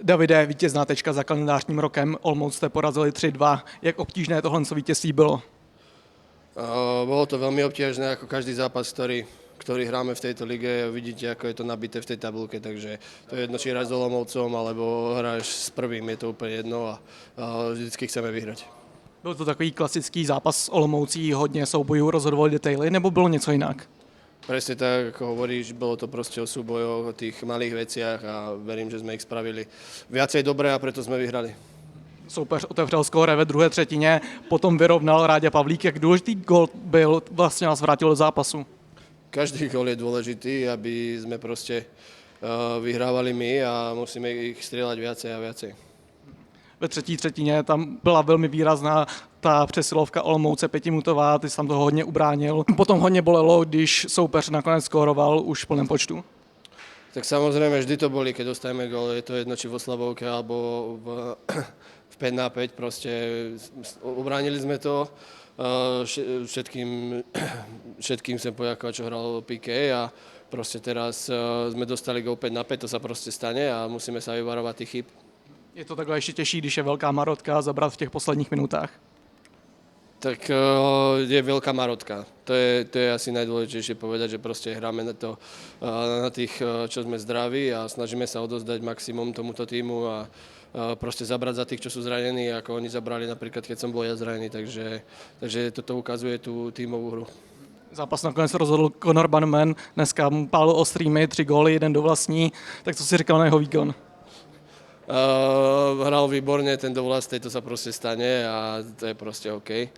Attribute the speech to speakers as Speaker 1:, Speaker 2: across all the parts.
Speaker 1: Davide, vítězná tečka za kalendářním rokem. Olomouc jste porazili 3-2. Jak obtížné tohle vítězství bylo?
Speaker 2: Bolo to veľmi obťažné, ako každý zápas, ktorý hráme v tejto lige. Vidíte, ako je to nabité v tej tabulke, takže to je jedno, či hráš s Olomoucom, alebo hráš s prvým, je to úplne jedno a vždycky chceme vyhrať.
Speaker 1: Byl to takový klasický zápas s Olomoucí, hodně soubojů, rozhodovali detaily, nebo bylo něco jinak?
Speaker 2: Presne tak, ako hovoríš, bolo to proste o súbojoch, o tých malých veciach a verím, že sme ich spravili viacej dobre a preto sme vyhrali.
Speaker 1: Soupeř otevřel skóre ve druhé třetině, potom vyrovnal Ráďa Pavlík. Jak důležitý gól byl, vlastně nás vrátil do zápasu?
Speaker 2: Každý gól je dôležitý, aby sme proste vyhrávali my a musíme ich strieľať viacej a viacej.
Speaker 1: Ve třetí třetině tam byla velmi výrazná ta přesilovka Olomouce pětiminutová, ty jsi tam toho hodně ubránil. Potom hodně bolelo, když soupeř nakonec skóroval už v plném počtu.
Speaker 2: Tak samozrejme, vždy to boli, keď dostajeme gól, je to jedno, či vo Slavovke alebo v 5-5, proste ubránili sme to. Všetkým chcem poďakovať, čo hral Piqué a proste teraz sme dostali gól 5-5, to sa proste stane a musíme sa vyvarovať tých chyb.
Speaker 1: Je to takhle ještě těžší, když je velká marotka zabrat v těch posledních minutách?
Speaker 2: Tak je veľká marotka. To je asi najdôležitejšie povedať, že proste hráme na tých, čo sme zdraví a snažíme sa odozdať maximum tomuto týmu a proste zabrať za tých, čo sú zranení, ako oni zabrali napríklad, keď som bol ja zranený. Takže toto ukazuje tú tímovú hru.
Speaker 1: Zápas nakonec rozhodl Conor Bannerman, dneska pálil ostrými 3 góly, 1 do vlastní, tak co si říkal na jeho výkon?
Speaker 2: Hral výborne, ten dovlast, to sa proste stane a to je proste OK.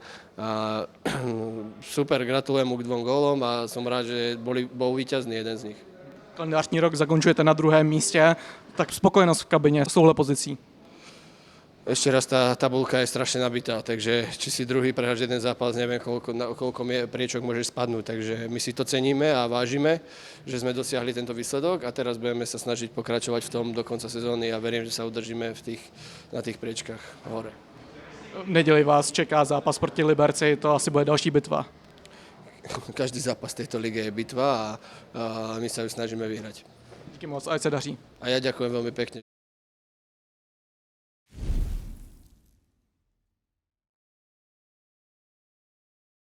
Speaker 2: Super, gratulujem mu k 2 gólom a som rád, že bol víťazný jeden z nich.
Speaker 1: Kalendářní rok zakončujete na 2. místě, tak spokojenost v kabině s touhle pozicí.
Speaker 2: Ešte raz, tá tabulka je strašne nabitá, takže či si druhý prehráš jeden zápas, neviem, koľko priečok môžeš spadnúť. Takže my si to ceníme a vážime, že sme dosiahli tento výsledok a teraz budeme sa snažiť pokračovať v tom do konca sezóny a verím, že sa udržíme na tých priečkách hore.
Speaker 1: V neděli vás čeká zápas proti Liberci, to asi bude další bitva.
Speaker 2: Každý zápas tejto ligy je bitva a my sa ju snažíme vyhrať.
Speaker 1: Díky moc, ať se daří.
Speaker 2: A ja ďakujem veľmi pekne.